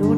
2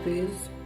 हाफिज़।